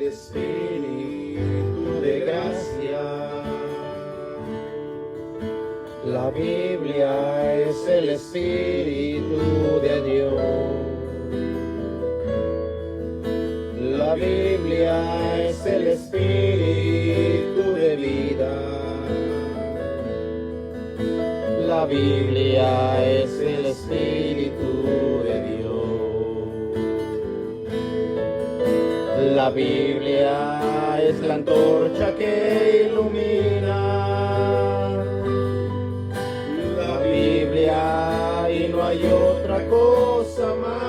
Espíritu de gracia. La Biblia es el Espíritu de Dios. La Biblia es el Espíritu de vida. La Biblia es el Espíritu de Dios. La Biblia es la antorcha que ilumina. La Biblia y no hay otra cosa más.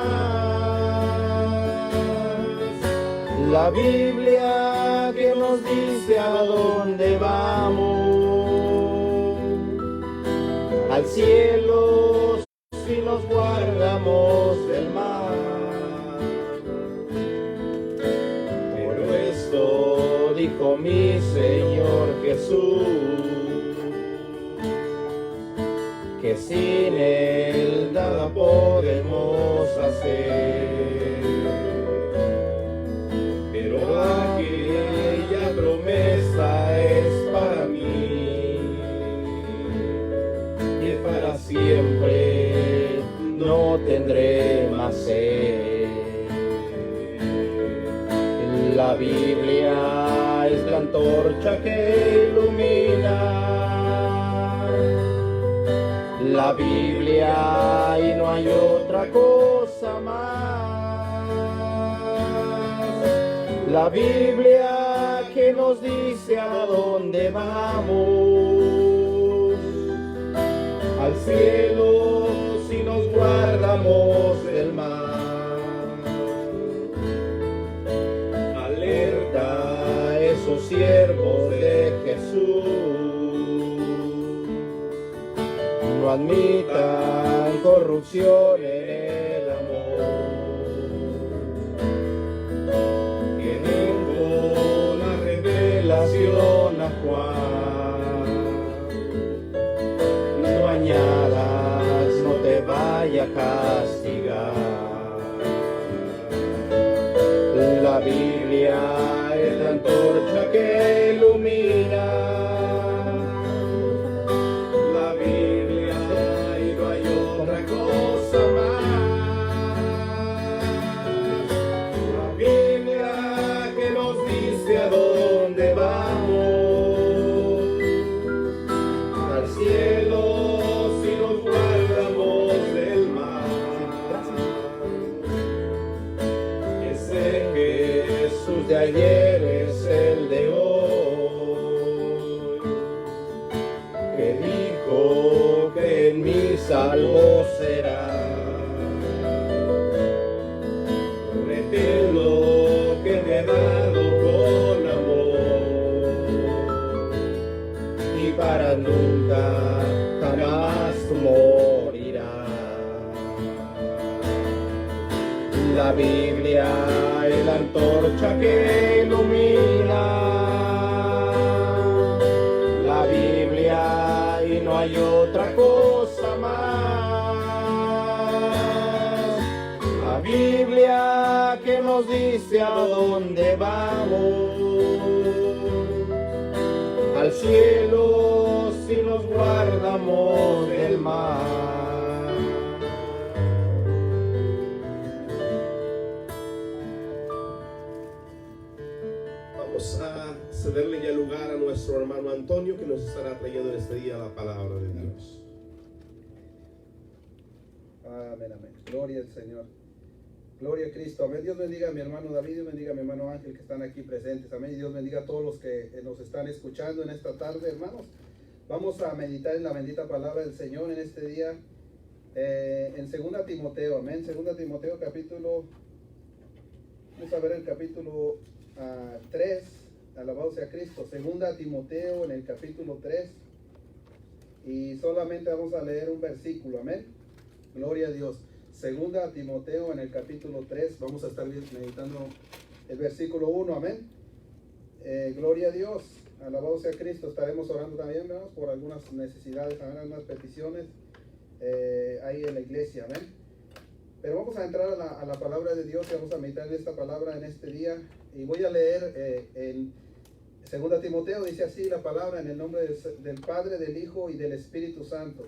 La Biblia que nos dice a dónde vamos. Al cielo si nos guardamos del mal. Pero esto dijo mi Señor Jesús, que sin Él nada podemos hacer. Pero aquella promesa es para mí, para siempre no tendré más sed. La Biblia es la antorcha que ilumina. La Biblia y no hay otra cosa más. La Biblia que nos dice a dónde vamos. Al cielo si nos guardamos del mal. Alerta a esos siervos de Jesús, no admitan corrupción en el amor. Que dijo la revelación a Juan, no te vaya a castigar. La Biblia es la antorcha que ilumina. La Biblia y no hay otra cosa más. La Biblia que nos dice a dónde vamos. Al cielo de ayer es el de hoy, que dijo que en mí salvo será. Promete lo que me ha dado con amor, y para nunca jamás morirá. La Biblia es la antorcha que ilumina. La Biblia y no hay otra cosa más. La Biblia que nos dice a dónde vamos. Al cielo si nos guardamos del mal. A cederle ya lugar a nuestro hermano Antonio, que nos estará trayendo en este día la palabra de Dios. Amén, amén. Gloria al Señor. Gloria a Cristo. Amén. Dios bendiga a mi hermano David, Dios bendiga a mi hermano Ángel que están aquí presentes. Amén. Dios bendiga a todos los que nos están escuchando en esta tarde, hermanos. Vamos a meditar en la bendita palabra del Señor en este día. En 2 Timoteo, amén. 2 Timoteo capítulo, vamos a ver el capítulo 3, alabado sea Cristo. 2 Timoteo en el capítulo 3, y solamente vamos a leer un versículo, amén. Gloria a Dios. 2 Timoteo en el capítulo 3, vamos a estar meditando el versículo 1, amén. Gloria a Dios, alabado sea Cristo. Estaremos orando también, hermanos, por algunas necesidades, algunas peticiones ahí en la iglesia, amén. Pero vamos a entrar a la palabra de Dios y vamos a meditar en esta palabra en este día. Y voy a leer en 2 Timoteo, dice así la palabra: en el nombre del Padre, del Hijo y del Espíritu Santo.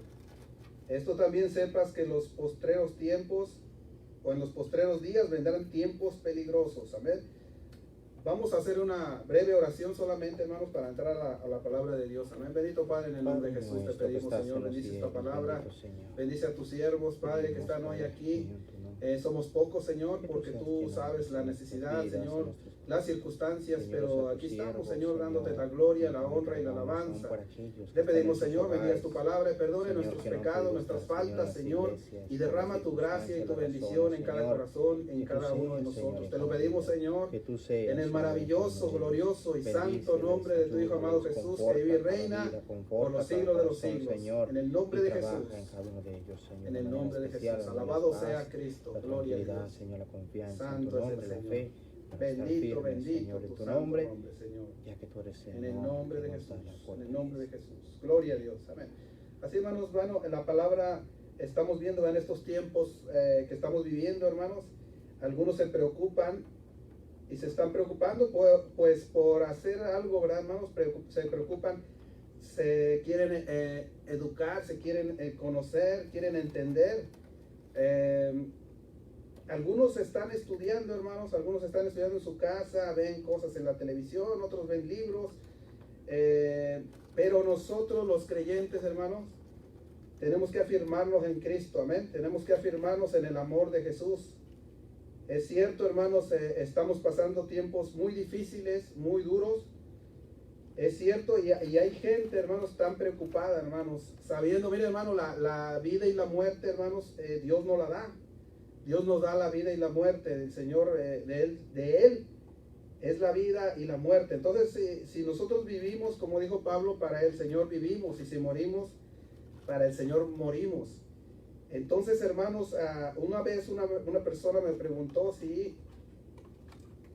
Esto también sepas que en los postreros tiempos o en los postreros días vendrán tiempos peligrosos. Amén. Vamos a hacer una breve oración solamente, hermanos, para entrar a la palabra de Dios. Amén. Bendito Padre, en el nombre de Jesús te pedimos, Señor, bendice esta palabra. Bendice a tus siervos, Padre, que están hoy aquí. Somos pocos, Señor, porque tú sabes la necesidad, Señor, las circunstancias, pero aquí estamos, Señor, dándote la gloria, la honra y la alabanza. Te pedimos, Señor, bendiga tu palabra, perdone nuestros pecados, nuestras faltas, Señor, y derrama tu gracia y tu bendición en cada corazón, en cada uno de nosotros. Te lo pedimos, Señor, en el maravilloso, glorioso y santo nombre de tu Hijo amado Jesús, que vive y reina por los siglos de los siglos. En el nombre de Jesús. En el nombre de Jesús. Alabado sea Cristo. Gloria a Dios. Señor, la confianza, Santo en tu es nombre, el la Señor. fe, Bendito, bendito Señor, en tu tu santo nombre, Señor. ya que tú eres Señor. En el nombre de que nos Jesús. da la En fuerza. el nombre de Jesús. Gloria a Dios. Amén. Así, hermanos, bueno, en la palabra estamos viendo en estos tiempos que estamos viviendo, hermanos. Algunos se preocupan y se están preocupando pues por hacer algo, ¿verdad, hermanos? Se preocupan, se quieren educar, se quieren conocer, quieren entender. Algunos están estudiando, hermanos, algunos están estudiando en su casa, ven cosas en la televisión, otros ven libros, pero nosotros los creyentes, hermanos, tenemos que afirmarnos en Cristo, amén, tenemos que afirmarnos en el amor de Jesús. Es cierto, hermanos, estamos pasando tiempos muy difíciles, muy duros, es cierto, y hay gente, hermanos, tan preocupada, hermanos, sabiendo, mire, hermano, la vida y la muerte, hermanos, Dios nos la da. Dios nos da la vida y la muerte, el Señor, de Él es la vida y la muerte. Entonces, si nosotros vivimos, como dijo Pablo, para el Señor vivimos, y si morimos, para el Señor morimos. Entonces, hermanos, una vez una persona me preguntó si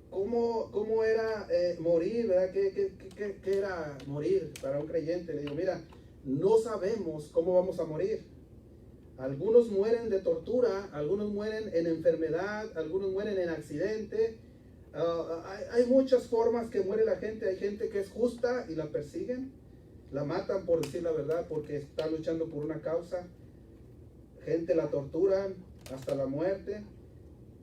cómo era morir, ¿verdad? ¿Qué era morir para un creyente? Le digo, mira, no sabemos cómo vamos a morir. Algunos mueren de tortura, algunos mueren en enfermedad, algunos mueren en accidente. Hay muchas formas que muere la gente. Hay gente que es justa y la persiguen, la matan, por decir la verdad, porque está luchando por una causa. Gente la torturan hasta la muerte.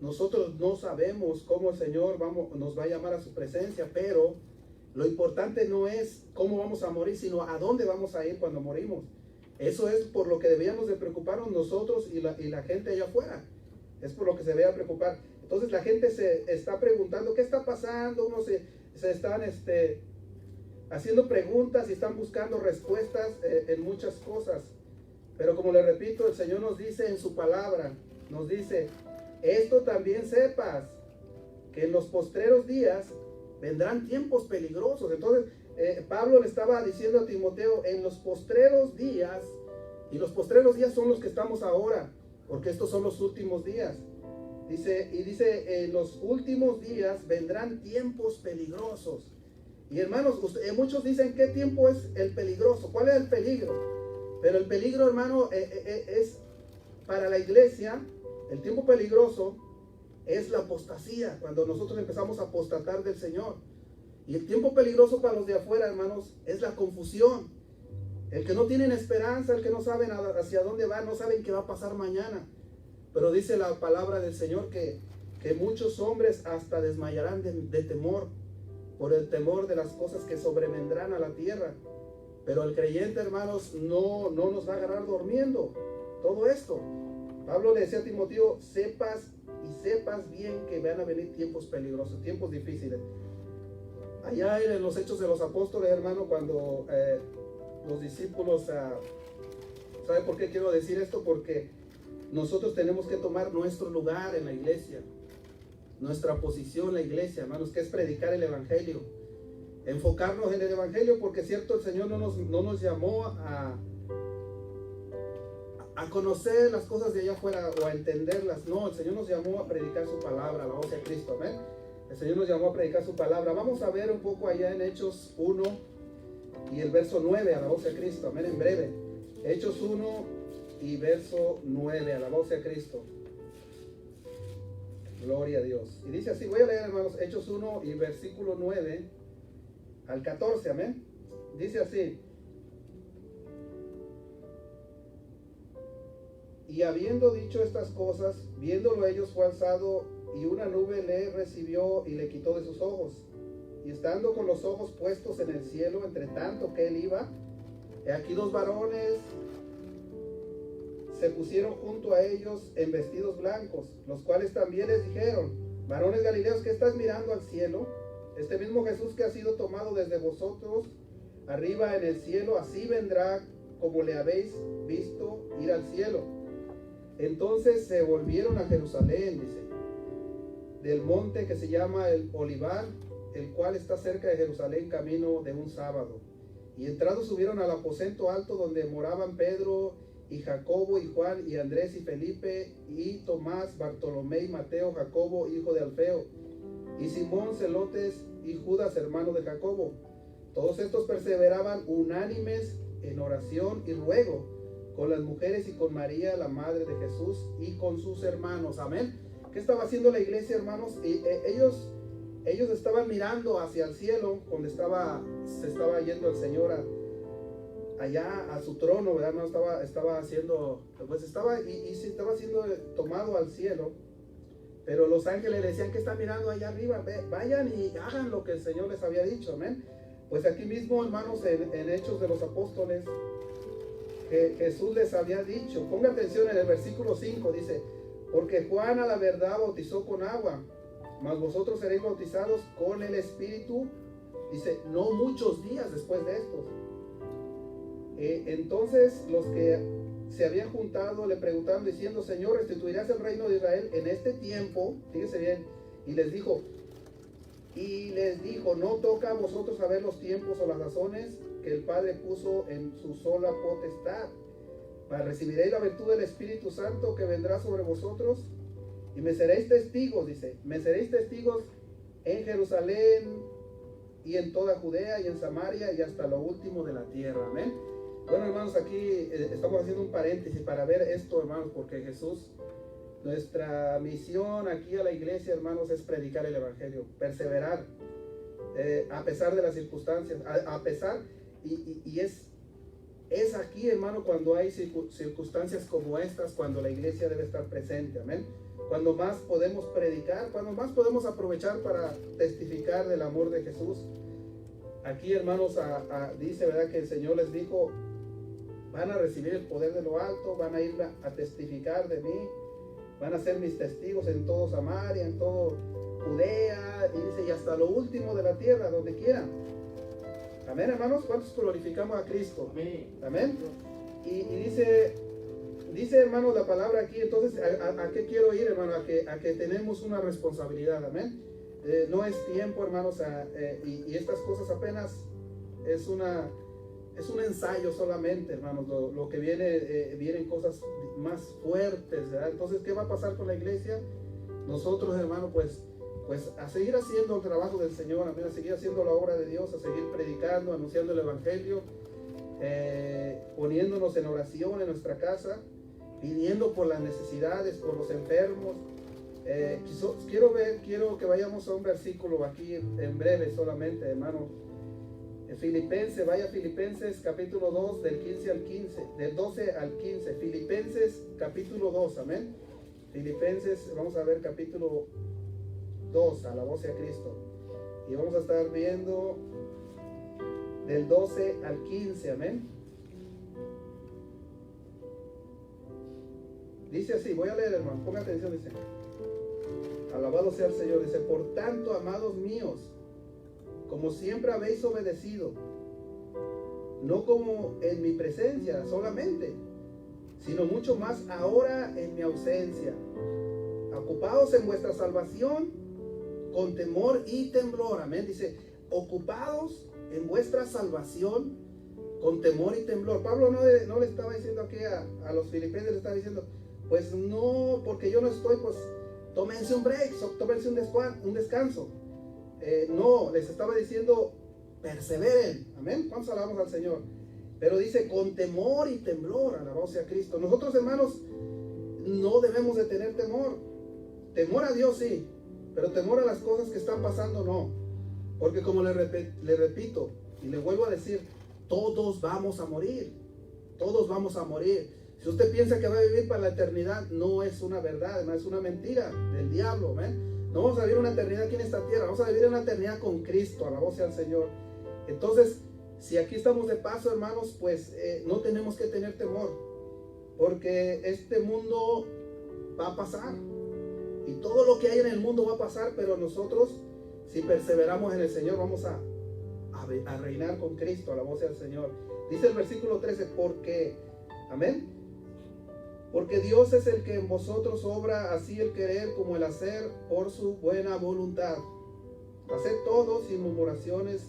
Nosotros no sabemos cómo el Señor nos va a llamar a su presencia, pero lo importante no es cómo vamos a morir, sino a dónde vamos a ir cuando morimos. Eso es por lo que debíamos de preocuparnos nosotros y la gente allá afuera. Es por lo que se debe preocupar. Entonces la gente se está preguntando, ¿qué está pasando? Unos se están haciendo preguntas y están buscando respuestas en muchas cosas. Pero como le repito, el Señor nos dice en su palabra, nos dice, esto también sepas, que en los postreros días vendrán tiempos peligrosos. Entonces, Pablo le estaba diciendo a Timoteo, en los postreros días, y los postreros días son los que estamos ahora, porque estos son los últimos días. Dice, en los últimos días vendrán tiempos peligrosos. Y hermanos, muchos dicen, ¿qué tiempo es el peligroso? ¿Cuál es el peligro? Pero el peligro, hermano, es para la iglesia, el tiempo peligroso es la apostasía, cuando nosotros empezamos a apostatar del Señor. Y el tiempo peligroso para los de afuera, hermanos, es la confusión. El que no tienen esperanza, el que no saben hacia dónde van, no saben qué va a pasar mañana. Pero dice la palabra del Señor que muchos hombres hasta desmayarán de temor, por el temor de las cosas que sobrevendrán a la tierra. Pero el creyente, hermanos, no nos va a agarrar durmiendo todo esto. Pablo le decía a Timoteo, sepas bien que van a venir tiempos peligrosos, tiempos difíciles. Allá en los Hechos de los Apóstoles, hermano, cuando los discípulos, ¿sabe por qué quiero decir esto? Porque nosotros tenemos que tomar nuestro lugar en la iglesia, nuestra posición en la iglesia, hermanos, que es predicar el Evangelio, enfocarnos en el Evangelio, porque es cierto, el Señor no nos llamó a conocer las cosas de allá afuera o a entenderlas. No, el Señor nos llamó a predicar su palabra, la voz de Cristo, amén. El Señor nos llamó a predicar su palabra. Vamos a ver un poco allá en Hechos 1 y el verso 9, a la voz de Cristo, amén, en breve. Hechos 1 y verso 9, a la voz de Cristo. Gloria a Dios. Y dice así, voy a leer, hermanos, Hechos 1 y versículo 9 al 14, amén. Dice así: y habiendo dicho estas cosas, viéndolo ellos, fue alzado, y una nube le recibió y le quitó de sus ojos. Y estando con los ojos puestos en el cielo, entre tanto que él iba, he aquí dos varones se pusieron junto a ellos en vestidos blancos, los cuales también les dijeron: varones galileos, ¿qué estás mirando al cielo? Este mismo Jesús que ha sido tomado desde vosotros arriba en el cielo, así vendrá como le habéis visto ir al cielo. Entonces se volvieron a Jerusalén, dice, del monte que se llama el Olivar, el cual está cerca de Jerusalén, camino de un sábado. Y entrados subieron al aposento alto donde moraban Pedro y Jacobo y Juan y Andrés y Felipe y Tomás, Bartolomé y Mateo, Jacobo hijo de Alfeo y Simón Celotes y Judas hermano de Jacobo. Todos estos perseveraban unánimes en oración y ruego con las mujeres y con María la madre de Jesús y con sus hermanos. Amén. ¿Qué estaba haciendo la iglesia, hermanos? Ellos estaban mirando hacia el cielo, donde se estaba yendo el Señor allá a su trono, ¿verdad? No estaba haciendo, pues estaba siendo tomado al cielo. Pero los ángeles le decían: que están mirando allá arriba, vayan y hagan lo que el Señor les había dicho, amén. Pues aquí mismo, hermanos, en Hechos de los Apóstoles, que Jesús les había dicho, ponga atención en el versículo 5, dice: porque Juan a la verdad bautizó con agua, mas vosotros seréis bautizados con el Espíritu, dice, no muchos días después de estos. Entonces los que se habían juntado le preguntaron diciendo: Señor, ¿restituirás el reino de Israel en este tiempo? Fíjese bien. Y les dijo, no toca a vosotros saber los tiempos o las razones que el Padre puso en su sola potestad, mas recibiréis la virtud del Espíritu Santo que vendrá sobre vosotros, y me seréis testigos, dice, me seréis testigos en Jerusalén y en toda Judea y en Samaria y hasta lo último de la tierra. Amén. Bueno, hermanos, aquí estamos haciendo un paréntesis para ver esto, hermanos, porque Jesús, nuestra misión aquí a la iglesia, hermanos, es predicar el evangelio, perseverar a pesar de las circunstancias, a pesar, y es aquí, hermano, cuando hay circunstancias como estas, cuando la iglesia debe estar presente, amén. Cuando más podemos predicar, cuando más podemos aprovechar para testificar del amor de Jesús. Aquí, hermanos, dice, ¿verdad?, que el Señor les dijo: van a recibir el poder de lo alto, van a ir a testificar de mí, van a ser mis testigos en todo Samaria, en todo Judea, y dice, y hasta lo último de la tierra, donde quieran. Amén, hermanos. ¿Cuántos glorificamos a Cristo? Amén. Amén. Y dice, hermanos, la palabra aquí. Entonces, ¿a qué quiero ir, hermano? A que tenemos una responsabilidad. Amén. No es tiempo, hermanos, y estas cosas apenas es un ensayo solamente, hermanos. Lo que vienen cosas más fuertes, ¿verdad? Entonces, ¿qué va a pasar con la iglesia? Nosotros, hermanos, pues a seguir haciendo el trabajo del Señor, amén, a seguir haciendo la obra de Dios, a seguir predicando, anunciando el evangelio, poniéndonos en oración en nuestra casa, pidiendo por las necesidades, por los enfermos. Quiero que vayamos a un versículo aquí en breve solamente, hermano. Filipenses, vaya Filipenses capítulo 2 del 15 al 15, del 12 al 15. Filipenses capítulo 2, amén. Filipenses, vamos a ver capítulo 2, alabado sea Cristo. Y vamos a estar viendo del 12 al 15, amén. Dice así, voy a leer, hermano, ponga atención, dice: alabado sea el Señor, dice: por tanto, amados míos, como siempre habéis obedecido, no como en mi presencia solamente, sino mucho más ahora en mi ausencia, ocupados en vuestra salvación con temor y temblor. Amén. Dice, ocupados en vuestra salvación con temor y temblor. Pablo no le estaba diciendo aquí a los filipenses, le estaba diciendo, pues no, porque yo no estoy, pues tómense un break, tómense un descanso. No, les estaba diciendo, perseveren. Amén. ¿Cuántos alabamos al Señor? Pero dice, con temor y temblor, alabado sea Cristo. Nosotros, hermanos, no debemos de tener temor. temor a Dios sí, pero temor a las cosas que están pasando no. Porque como le repito y le vuelvo a decir, todos vamos a morir. Todos vamos a morir. Si usted piensa que va a vivir para la eternidad, no es una verdad, es una mentira del diablo. ¿Ven? No vamos a vivir una eternidad aquí en esta tierra, vamos a vivir una eternidad con Cristo, alabado sea el Señor. Entonces, si aquí estamos de paso, hermanos, pues no tenemos que tener temor, porque este mundo va a pasar. Y todo lo que hay en el mundo va a pasar, pero nosotros, si perseveramos en el Señor, vamos a reinar con Cristo, alabado sea el Señor. Dice el versículo 13, porque, amén, porque Dios es el que en vosotros obra así el querer como el hacer por su buena voluntad. Haced todo sin murmuraciones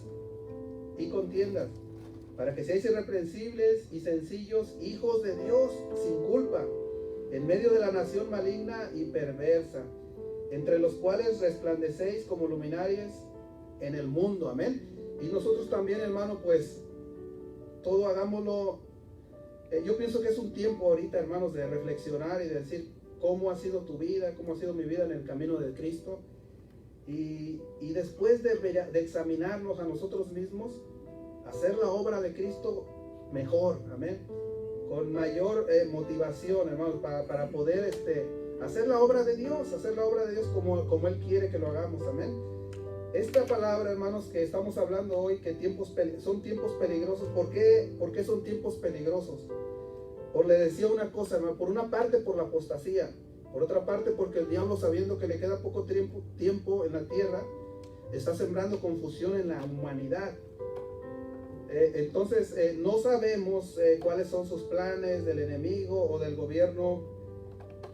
y contiendas, para que seáis irreprensibles y sencillos, hijos de Dios, sin culpa, en medio de la nación maligna y perversa, entre los cuales resplandecéis como luminarias en el mundo. Amén. Y nosotros también, hermano, pues todo hagámoslo. Yo pienso que es un tiempo ahorita, hermanos, de reflexionar y de decir cómo ha sido tu vida, cómo ha sido mi vida en el camino de Cristo. Y después de examinarnos a nosotros mismos, hacer la obra de Cristo mejor, amén, con mayor motivación, hermanos, para poder hacer la obra de Dios, como Él quiere que lo hagamos, amén. Esta palabra, hermanos, que estamos hablando hoy, que son tiempos peligrosos. ¿Por qué son tiempos peligrosos? Le decía una cosa, hermano, por una parte por la apostasía, por otra parte porque el diablo, sabiendo que le queda poco tiempo en la tierra, está sembrando confusión en la humanidad. Entonces no sabemos cuáles son sus planes del enemigo o del gobierno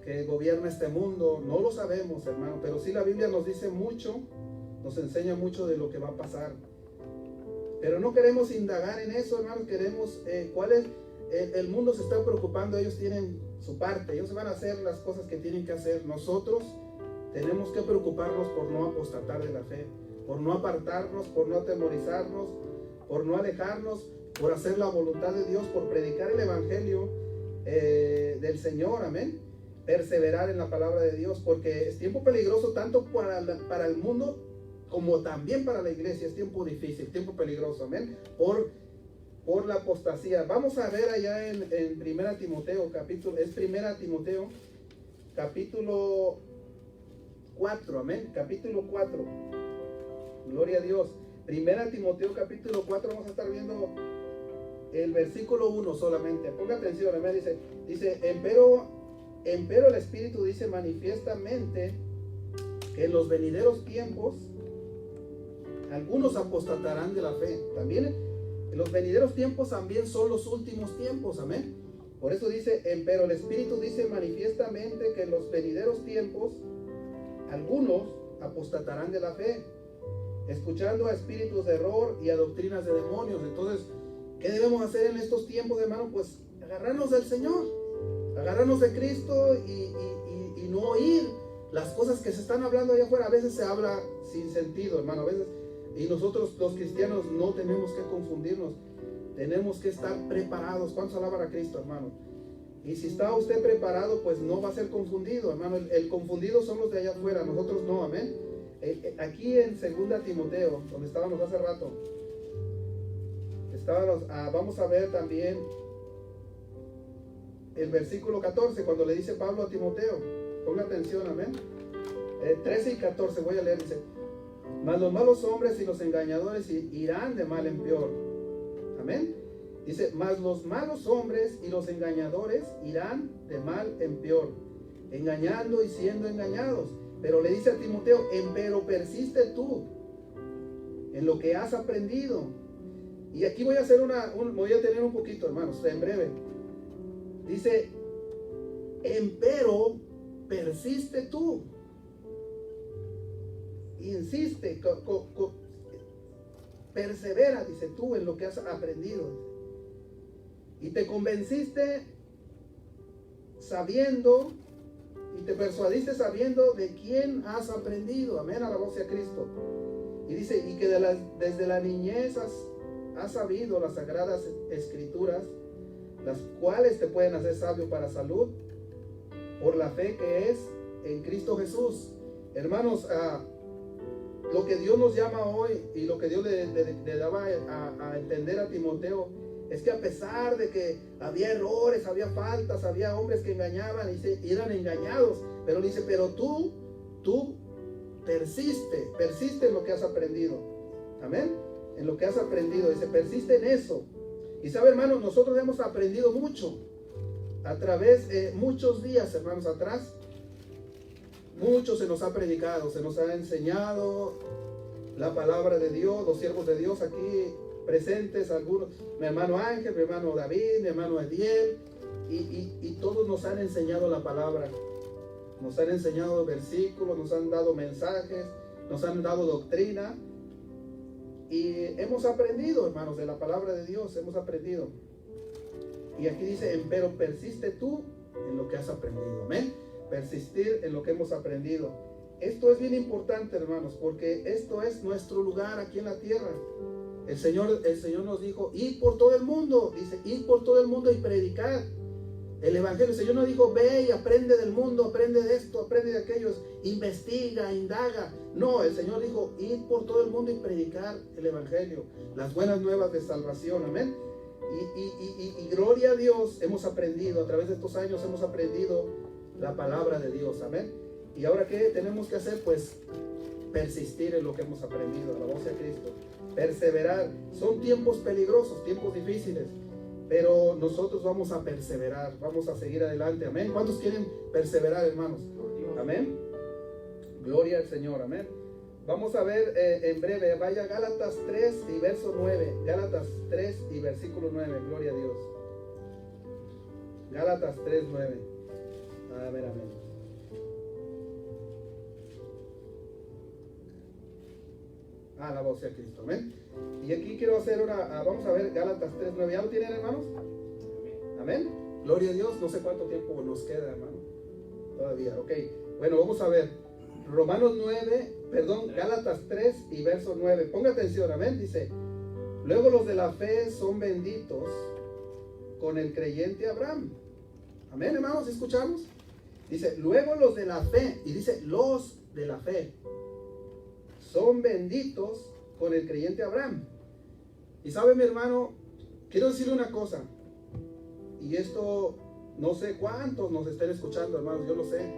que gobierna este mundo. No lo sabemos, hermano, pero sí la Biblia nos dice mucho, nos enseña mucho de lo que va a pasar. Pero no queremos indagar en eso, hermanos. Queremos el mundo se está preocupando, ellos tienen su parte, ellos van a hacer las cosas que tienen que hacer. Nosotros tenemos que preocuparnos por no apostatar de la fe, por no apartarnos, por no atemorizarnos, por no alejarnos, por hacer la voluntad de Dios, por predicar el evangelio del Señor, amén. Perseverar en la palabra de Dios, porque es tiempo peligroso tanto para el mundo como también para la iglesia. Es tiempo difícil, tiempo peligroso, amén, por la apostasía. Vamos a ver allá en 1 Timoteo, capítulo 4, amén, capítulo 4, gloria a Dios. 1 Timoteo capítulo 4, vamos a estar viendo el versículo 1 solamente. Ponga atención, amén. Dice, empero el Espíritu dice manifiestamente que en los venideros tiempos algunos apostatarán de la fe. También en los venideros tiempos también son los últimos tiempos, amén. Por eso dice, empero el Espíritu dice manifiestamente que en los venideros tiempos algunos apostatarán de la fe, escuchando a espíritus de error y a doctrinas de demonios. Entonces, ¿qué debemos hacer en estos tiempos, hermano? Pues agarrarnos del Señor, agarrarnos de Cristo y no oír las cosas que se están hablando allá afuera. A veces se habla sin sentido, hermano, a veces. Y nosotros los cristianos no tenemos que confundirnos, tenemos que estar preparados. ¿Cuántos alaban a Cristo, hermano? Y si está usted preparado, pues no va a ser confundido, hermano. El confundido son los de allá afuera, nosotros no, amén. Aquí en 2 Timoteo, donde estábamos hace rato, vamos a ver también el versículo 14, cuando le dice Pablo a Timoteo. Ponga atención, amén. 13 y 14 voy a leer, dice, mas los malos hombres y los engañadores irán de mal en peor. Amén. Dice, mas los malos hombres y los engañadores irán de mal en peor, engañando y siendo engañados. Pero le dice a Timoteo, empero persiste tú en lo que has aprendido. Y aquí voy a hacer voy a tener un poquito, hermanos, en breve. Dice, empero persiste tú. Insiste, persevera, dice tú, en lo que has aprendido. Y te convenciste sabiendo, y te persuadiste sabiendo de quién has aprendido. Amén, alabado sea Cristo. Y dice, y que desde la niñez has sabido las sagradas escrituras, las cuales te pueden hacer sabio para salud, por la fe que es en Cristo Jesús. Hermanos, lo que Dios nos llama hoy y lo que Dios le daba a entender a Timoteo es que a pesar de que había errores, había faltas, había hombres que engañaban y eran engañados, pero dice, pero tú persiste en lo que has aprendido. Amén. En lo que has aprendido, dice, persiste en eso. Y sabe, hermanos, nosotros hemos aprendido mucho a través de muchos días, hermanos, atrás. Mucho se nos ha predicado, se nos ha enseñado la palabra de Dios, los siervos de Dios aquí presentes, algunos, mi hermano Ángel, mi hermano David, mi hermano Ediel, y todos nos han enseñado la palabra, nos han enseñado versículos, nos han dado mensajes, nos han dado doctrina, y hemos aprendido, hermanos, de la palabra de Dios, hemos aprendido. Y aquí dice, pero persiste tú en lo que has aprendido, amén. Persistir en lo que hemos aprendido. Esto es bien importante, hermanos, porque esto es nuestro lugar aquí en la tierra. El Señor nos dijo, id por todo el mundo, dice, id por todo el mundo y predicar el evangelio. El Señor no dijo, ve y aprende del mundo, aprende de esto, aprende de aquello, investiga, indaga. No, el Señor dijo, id por todo el mundo y predicar el evangelio, las buenas nuevas de salvación, amén. Y gloria a Dios, hemos aprendido, a través de estos años hemos aprendido la palabra de Dios, amén. Y ahora, ¿qué tenemos que hacer? Pues persistir en lo que hemos aprendido, alabado sea Cristo, perseverar. Son tiempos peligrosos, tiempos difíciles, pero nosotros vamos a perseverar, vamos a seguir adelante, amén. ¿Cuántos quieren perseverar, hermanos? Amén. Gloria al Señor, amén. Vamos a ver en breve, vaya Gálatas 3 y verso 9, Gálatas 3 y versículo 9, gloria a Dios. Gálatas 3, 9. Amén, amén. Alabado sea Cristo, amén. Y aquí quiero hacer vamos a ver Gálatas 3, 9. ¿Ya lo tienen, hermanos? Amén. Gloria a Dios. No sé cuánto tiempo nos queda, hermano. Todavía, ok. Bueno, vamos a ver. Gálatas 3 y verso 9. Ponga atención, amén. Dice, luego los de la fe son benditos con el creyente Abraham. Amén, hermanos, ¿escuchamos? Dice, luego los de la fe, y dice, los de la fe son benditos con el creyente Abraham. Y sabe, mi hermano, quiero decirle una cosa, y esto no sé cuántos nos estén escuchando, hermanos, yo lo sé,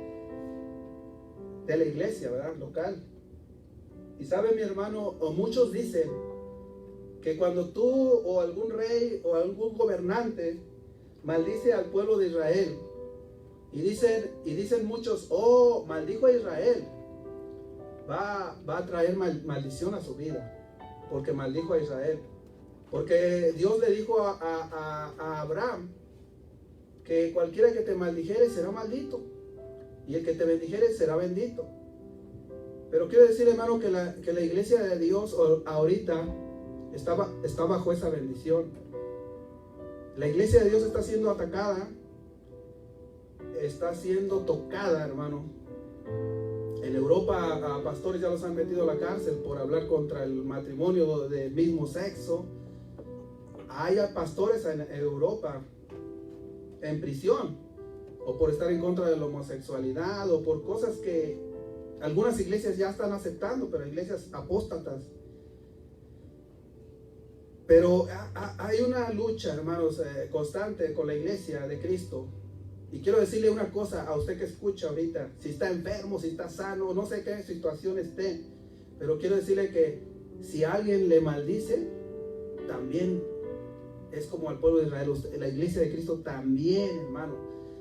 de la iglesia, ¿verdad? Local. Y sabe, mi hermano, o muchos dicen que cuando tú o algún rey o algún gobernante maldice al pueblo de Israel, y dicen muchos, oh, maldijo a Israel, va a traer maldición a su vida, porque maldijo a Israel. Porque Dios le dijo a Abraham que cualquiera que te maldijere será maldito, y el que te bendijere será bendito. Pero quiero decir, hermano, que la iglesia de Dios ahorita está bajo esa bendición. La iglesia de Dios está siendo atacada, está siendo tocada, hermano. En Europa a pastores ya los han metido a la cárcel por hablar contra el matrimonio del mismo sexo. Hay pastores en Europa en prisión, o por estar en contra de la homosexualidad, o por cosas que algunas iglesias ya están aceptando, pero iglesias apóstatas. Pero hay una lucha, hermanos, constante con la iglesia de Cristo. Y quiero decirle una cosa a usted que escucha ahorita, si está enfermo, si está sano, no sé qué situación esté, pero quiero decirle que si alguien le maldice, también es como al pueblo de Israel. La iglesia de Cristo también, hermano.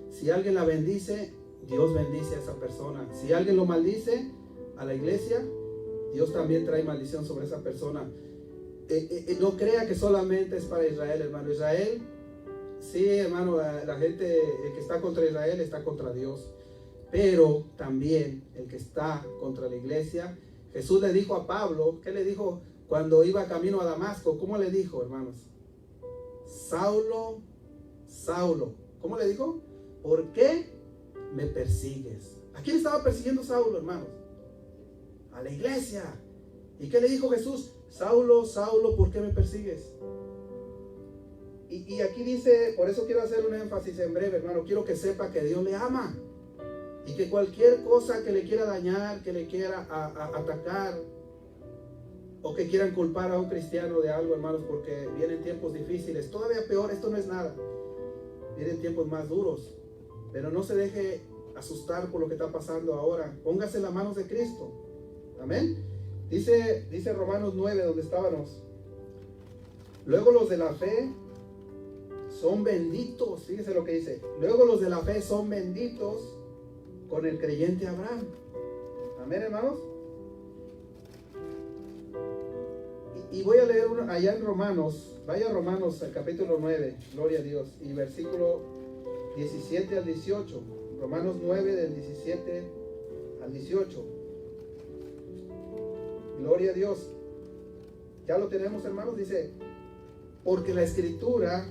Si alguien la bendice, Dios bendice a esa persona. Si alguien lo maldice a la iglesia, Dios también trae maldición sobre esa persona. No crea que solamente es para Israel, hermano. Israel, sí, hermano, la gente que está contra Israel está contra Dios. Pero también el que está contra la iglesia, Jesús le dijo a Pablo, ¿qué le dijo cuando iba camino a Damasco? ¿Cómo le dijo, hermanos? Saulo, Saulo. ¿Cómo le dijo? ¿Por qué me persigues? ¿A quién estaba persiguiendo Saulo, hermanos? A la iglesia. ¿Y qué le dijo Jesús? Saulo, Saulo, ¿por qué me persigues? Y aquí dice, por eso quiero hacer un énfasis en breve, hermano. Quiero que sepa que Dios le ama. Y que cualquier cosa que le quiera dañar, que le quiera atacar, o que quieran culpar a un cristiano de algo, hermanos, porque vienen tiempos difíciles. Todavía peor, esto no es nada. Vienen tiempos más duros. Pero no se deje asustar por lo que está pasando ahora. Póngase en las manos de Cristo. Amén. Dice Romanos 9, donde estábamos. Luego los de la fe son benditos. Fíjese lo que dice. Luego los de la fe son benditos con el creyente Abraham. Amén, hermanos. Y voy a leer allá en Romanos. Vaya a Romanos, el capítulo 9. Gloria a Dios. Y versículo 17 al 18. Romanos 9 del 17 al 18. Gloria a Dios. Ya lo tenemos, hermanos. Dice, porque la escritura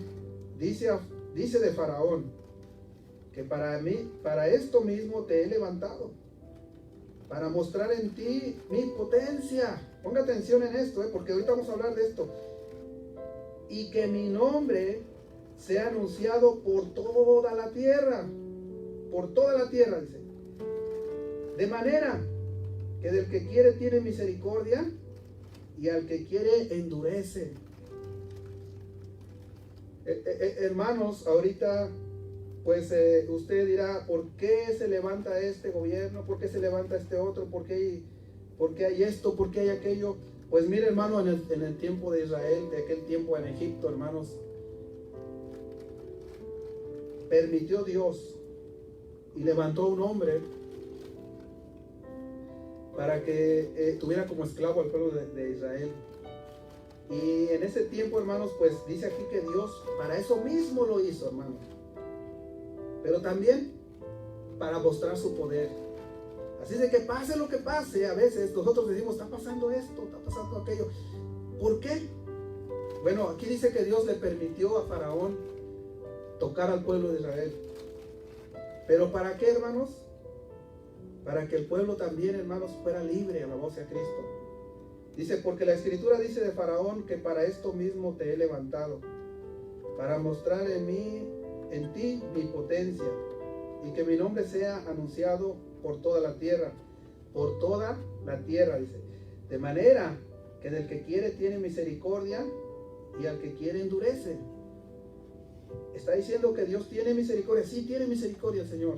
dice de Faraón que para esto mismo te he levantado, para mostrar en ti mi potencia. Ponga atención en esto, porque ahorita vamos a hablar de esto. Y que mi nombre sea anunciado por toda la tierra. Por toda la tierra, dice. De manera que del que quiere tiene misericordia y al que quiere endurece. Hermanos, ahorita pues usted dirá, ¿por qué se levanta este gobierno? ¿Por qué se levanta este otro? ¿Por qué hay esto? ¿Por qué hay aquello? Pues mire, hermano, en el tiempo de Israel, de aquel tiempo en Egipto, hermanos, permitió Dios y levantó un hombre para que tuviera como esclavo al pueblo de Israel. Y en ese tiempo, hermanos, pues dice aquí que Dios para eso mismo lo hizo, hermanos. Pero también para mostrar su poder. Así de que pase lo que pase, a veces nosotros decimos, está pasando esto, está pasando aquello. ¿Por qué? Bueno, aquí dice que Dios le permitió a Faraón tocar al pueblo de Israel. ¿Pero para qué, hermanos? Para que el pueblo también, hermanos, fuera libre, alabado sea Cristo. Dice, porque la escritura dice de Faraón que para esto mismo te he levantado, para mostrar en ti mi potencia, y que mi nombre sea anunciado por toda la tierra. Por toda la tierra, dice. De manera que del que quiere tiene misericordia y al que quiere endurece. Está diciendo que Dios tiene misericordia. Sí, tiene misericordia el Señor,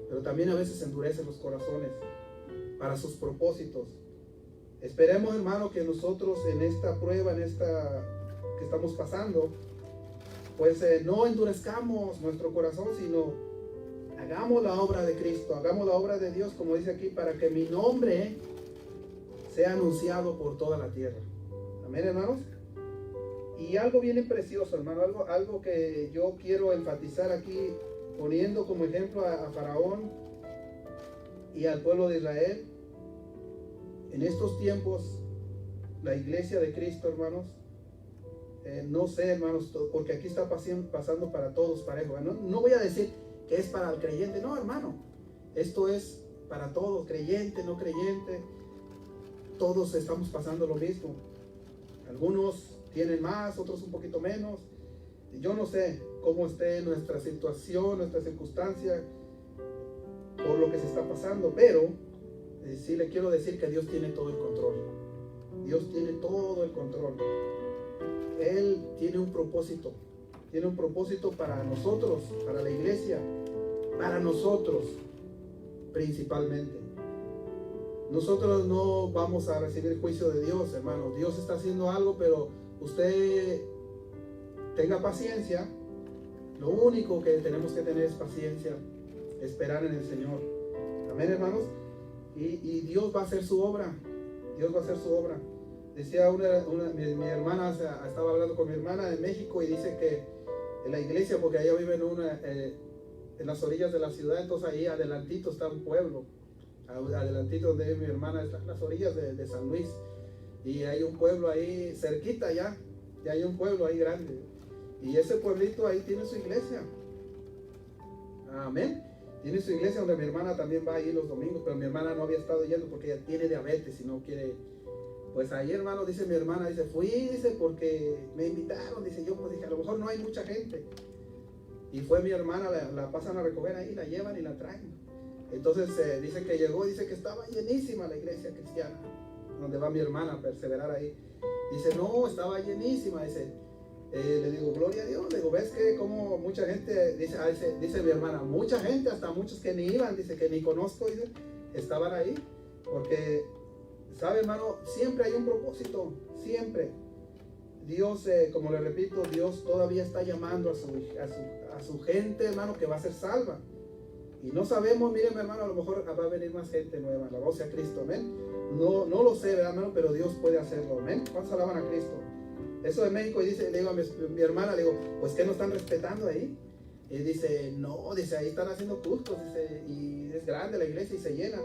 pero también a veces endurece los corazones para sus propósitos. Esperemos, hermano, que nosotros en esta prueba, en esta que estamos pasando, pues no endurezcamos nuestro corazón, sino hagamos la obra de Cristo, hagamos la obra de Dios, como dice aquí, para que mi nombre sea anunciado por toda la tierra. Amén, hermanos. Y algo bien precioso, hermano, algo que yo quiero enfatizar aquí, poniendo como ejemplo a Faraón y al pueblo de Israel. En estos tiempos, la iglesia de Cristo, hermanos, no sé, hermanos, porque aquí está pasando para todos parejo. No voy a decir que es para el creyente, no, hermano. Esto es para todos, creyente, no creyente. Todos estamos pasando lo mismo. Algunos tienen más, otros un poquito menos. Yo no sé cómo esté nuestra situación, nuestra circunstancia, por lo que se está pasando, pero sí le quiero decir que Dios tiene todo el control. Dios tiene todo el control. Él tiene un propósito. Tiene un propósito para nosotros, para la iglesia, para nosotros principalmente. Nosotros no vamos a recibir juicio de Dios, hermano. Dios está haciendo algo, pero usted tenga paciencia. Lo único que tenemos que tener es paciencia, esperar en el Señor. Amén, hermanos. Y Dios va a hacer su obra. Dios va a hacer su obra. Decía mi hermana, estaba hablando con mi hermana de México y dice que en la iglesia, porque allá viven en las orillas de la ciudad, entonces ahí adelantito está un pueblo. Adelantito donde vive mi hermana, están las orillas de San Luis. Y hay un pueblo ahí cerquita ya hay un pueblo ahí grande. Y ese pueblito ahí tiene su iglesia. Amén. Tiene su iglesia donde mi hermana también va ahí los domingos, pero mi hermana no había estado yendo porque ella tiene diabetes y no quiere. Pues ahí, hermano, dice mi hermana, dice, fui, dice, porque me invitaron, dice, yo pues dije, a lo mejor no hay mucha gente. Y fue mi hermana, la pasan a recoger ahí, la llevan y la traen. Entonces dice que llegó, dice que estaba llenísima la iglesia cristiana, donde va mi hermana a perseverar ahí. Dice, no, estaba llenísima. Dice, le digo, gloria a Dios. Le digo, ¿ves que como mucha gente, dice mi hermana, mucha gente, hasta muchos que ni iban, dice, que ni conozco, dice, estaban ahí? Porque, ¿sabe, hermano? Siempre hay un propósito, siempre. Dios, como le repito, Dios todavía está llamando a su gente, hermano, que va a ser salva. Y no sabemos, miren, hermano, a lo mejor va a venir más gente nueva, alabado sea Cristo, amén. No lo sé, ¿verdad, hermano? Pero Dios puede hacerlo, amén. ¿Cuántos alaban a Cristo? Eso de México, y dice, le digo a mi hermana, le digo, pues ¿qué no están respetando ahí? Y dice, no, dice, ahí están haciendo cultos, dice, y es grande la iglesia y se llena.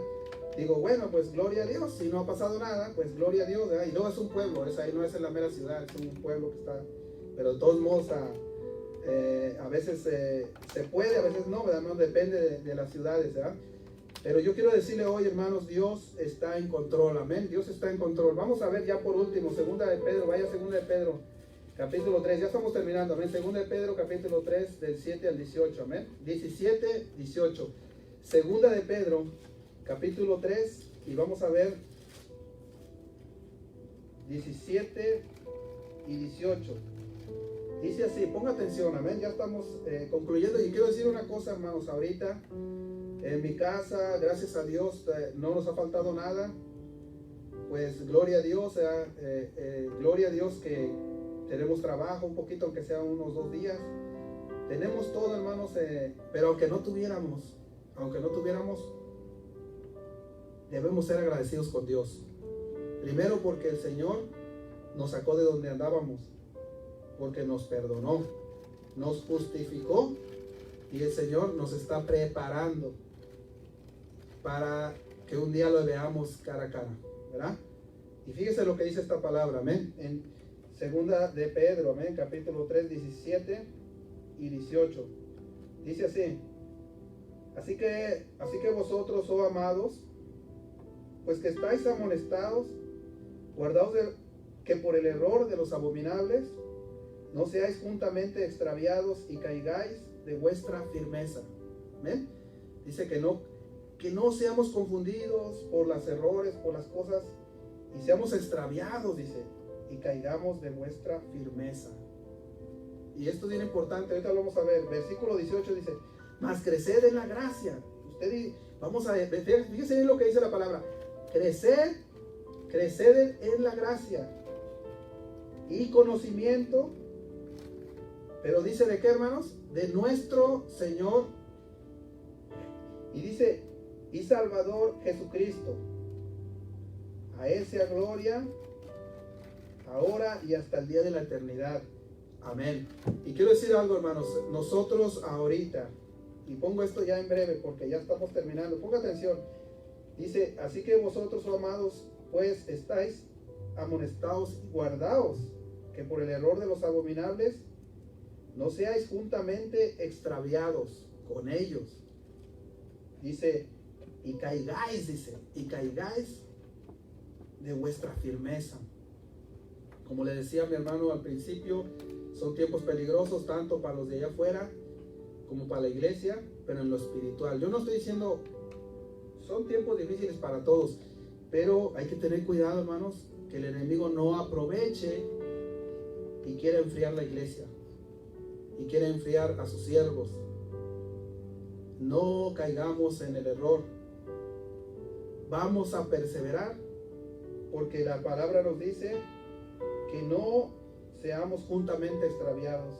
Digo, bueno, pues gloria a Dios, si no ha pasado nada, pues gloria a Dios, ¿verdad? Y luego es un pueblo, ahí no es en la mera ciudad, es un pueblo que está, pero de todos modos, a veces se puede, a veces no, ¿verdad? No depende de las ciudades, ¿verdad? Pero yo quiero decirle hoy, hermanos, Dios está en control, amén. Dios está en control. Vamos a ver ya por último, segunda de Pedro, vaya segunda de Pedro, capítulo 3, ya estamos terminando, amén. Segunda de Pedro, capítulo 3, del 7 al 18, amén. 17, 18. Segunda de Pedro, capítulo 3, y vamos a ver 17 y 18. Dice así, ponga atención, amén. Ya estamos concluyendo y quiero decir una cosa, hermanos, ahorita en mi casa, gracias a Dios, no nos ha faltado nada. Pues gloria a Dios, gloria a Dios que tenemos trabajo, un poquito, aunque sea unos 2 días. Tenemos todo, hermanos, pero aunque no tuviéramos, debemos ser agradecidos con Dios. Primero porque el Señor nos sacó de donde andábamos, porque nos perdonó, nos justificó, y el Señor nos está preparando para que un día lo veamos cara a cara, ¿verdad? Y fíjese lo que dice esta palabra, amén, en segunda de Pedro, amén, capítulo 3, 17 y 18. Dice así, así que vosotros, oh amados, pues que estáis amonestados, guardaos que por el error de los abominables no seáis juntamente extraviados y caigáis de vuestra firmeza. ¿Amén? Dice que no seamos confundidos por los errores, por las cosas, y seamos extraviados, dice, y caigamos de vuestra firmeza. Y esto es bien importante, ahorita lo vamos a ver. Versículo 18 dice, mas creced en la gracia. Vamos a ver, fíjese bien lo que dice la palabra. Creced en la gracia y conocimiento. Pero dice de qué, hermanos, de nuestro Señor, y dice, y Salvador Jesucristo. A Él sea gloria ahora y hasta el día de la eternidad. Amén. Y quiero decir algo, hermanos, nosotros ahorita, y pongo esto ya en breve porque ya estamos terminando, ponga atención. Dice, así que vosotros, oh amados, pues estáis amonestados y guardaos, que por el error de los abominables no seáis juntamente extraviados con ellos. Dice, y caigáis de vuestra firmeza. Como le decía a mi hermano al principio, son tiempos peligrosos tanto para los de allá afuera como para la iglesia, pero en lo espiritual. Yo no estoy diciendo, son tiempos difíciles para todos, pero hay que tener cuidado, hermanos, que el enemigo no aproveche y quiera enfriar la iglesia y quiera enfriar a sus siervos. No caigamos en el error. Vamos a perseverar, porque la palabra nos dice que no seamos juntamente extraviados.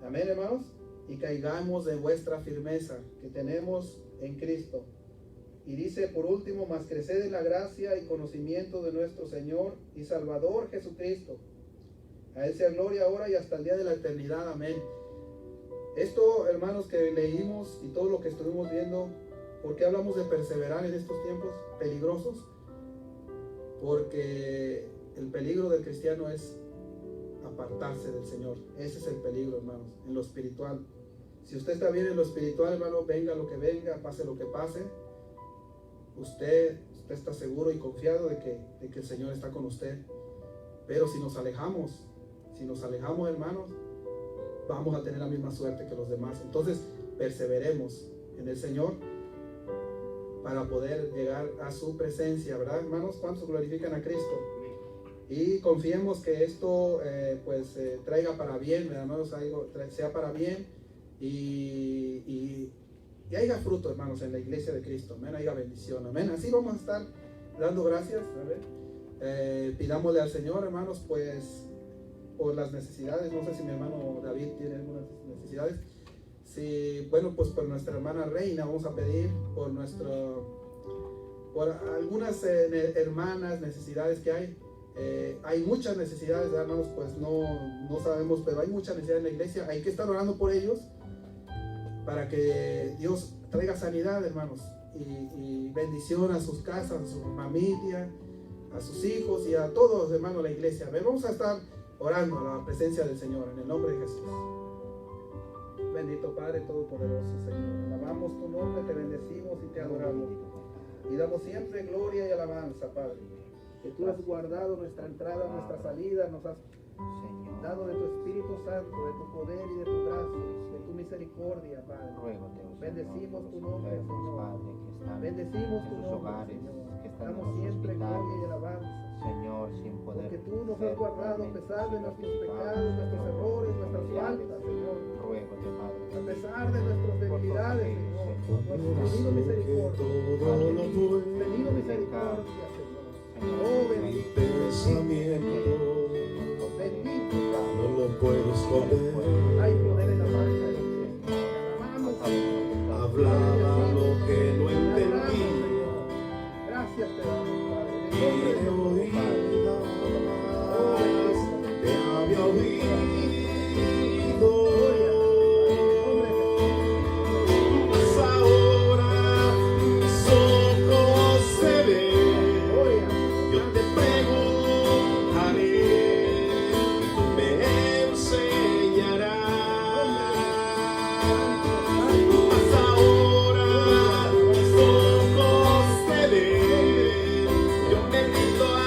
Amén, hermanos. Y caigamos de vuestra firmeza que tenemos en Cristo. Y dice por último, mas creced en la gracia y conocimiento de nuestro Señor y Salvador Jesucristo. A Él sea gloria ahora y hasta el día de la eternidad. Amén. Esto, hermanos, que leímos y todo lo que estuvimos viendo, ¿por qué hablamos de perseverar en estos tiempos peligrosos? Porque el peligro del cristiano es apartarse del Señor. Ese es el peligro, hermanos, en lo espiritual. Si usted está bien en lo espiritual, hermano, venga lo que venga, pase lo que pase, usted está seguro y confiado de que el Señor está con usted. Pero si nos alejamos, hermanos, vamos a tener la misma suerte que los demás. Entonces, perseveremos en el Señor para poder llegar a su presencia, ¿verdad, hermanos? ¿Cuántos glorifican a Cristo? Y confiemos que esto traiga para bien, ¿verdad, hermanos? Sea para bien y haya fruto, hermanos, en la iglesia de Cristo, amén, haya bendición, amén. Así vamos a estar dando gracias, pidámosle al Señor, hermanos, pues por las necesidades. No sé si mi hermano David tiene algunas necesidades. Sí, bueno, pues por nuestra hermana Reina vamos a pedir por algunas hermanas, necesidades que hay. Hay muchas necesidades, hermanos, pues no sabemos, pero hay mucha necesidad en la iglesia. Hay que estar orando por ellos para que Dios traiga sanidad, hermanos, y bendición a sus casas, a su familia, a sus hijos y a todos, hermanos, la iglesia. A ver, vamos a estar orando a la presencia del Señor en el nombre de Jesús. Bendito Padre Todopoderoso, Señor, alabamos tu nombre, te bendecimos y te adoramos y damos siempre gloria y alabanza, Padre, que tú has guardado nuestra entrada, nuestra salida, nos has dado de tu Espíritu Santo, de tu poder y de tu gracia, de tu misericordia, Padre. Bendecimos tu nombre, Señor, bendecimos tu nombre, Señor, damos siempre gloria y alabanza, Señor, sin poder, porque tú nos has guardado a pesar de nuestros pecados, nuestros errores, nuestras faltas, Señor, a pesar de nuestras debilidades, Señor, nuestro tenido misericordia, Señor. Oh, bendito, bendito, no lo puedo esconder. hay poder en la marca de Dios. Alabamos, Señor. Hablaba lo que no Alabamos, entendí. Señor. Gracias te damos, Padre. En Y el nombre de he Jesús, Padre. oído, te había oído. Mas ahora mis ojos te ven. Yo te preguntaré y tú me enseñarás. Mas ahora mis ojos te ven. Yo me rindo a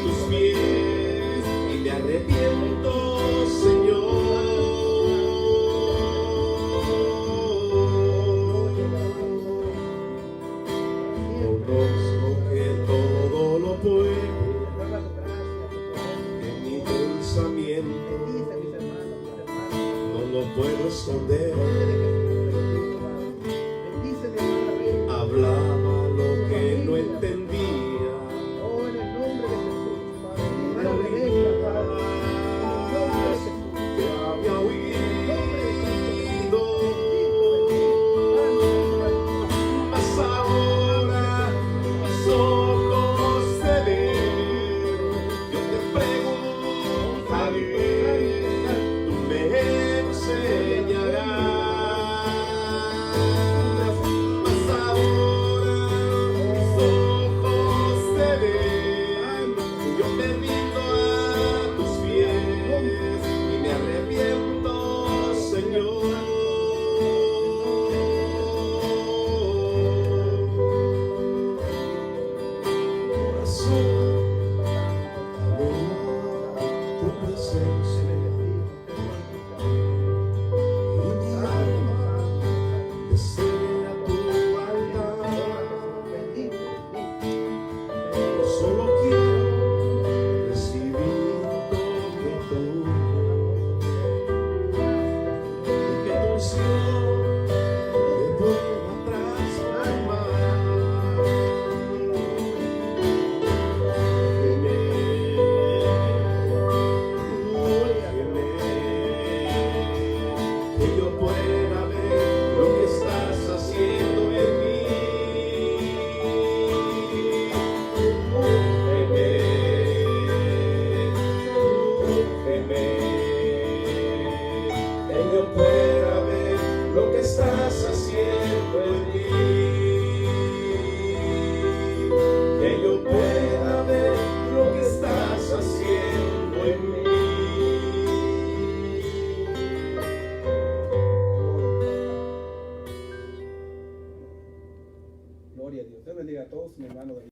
tus pies y me arrepiento, Señor. Conozco que todo lo puedo en mi pensamiento, no lo puedo esconder. Hablaba lo que no entendía. Te había oído, mas ahora mis ojos te ven. Yo te preguntaré, tú me enseñarás. Mas ahora mis ojos te ven. Yo me rindo a tus pies y me arrepiento, Señor. Corazón, anhela tu presencia y mi alma desea tu altar. Solo quiero recibir de tu y que tu unción me vuelva a transformar. Que yo pueda ver lo que estás haciendo en mí. Que yo pueda ver lo que estás haciendo en mí. Que yo pueda ver lo que estás haciendo en mí. Gloria a Dios. Dios bendiga a todos, mi hermano David.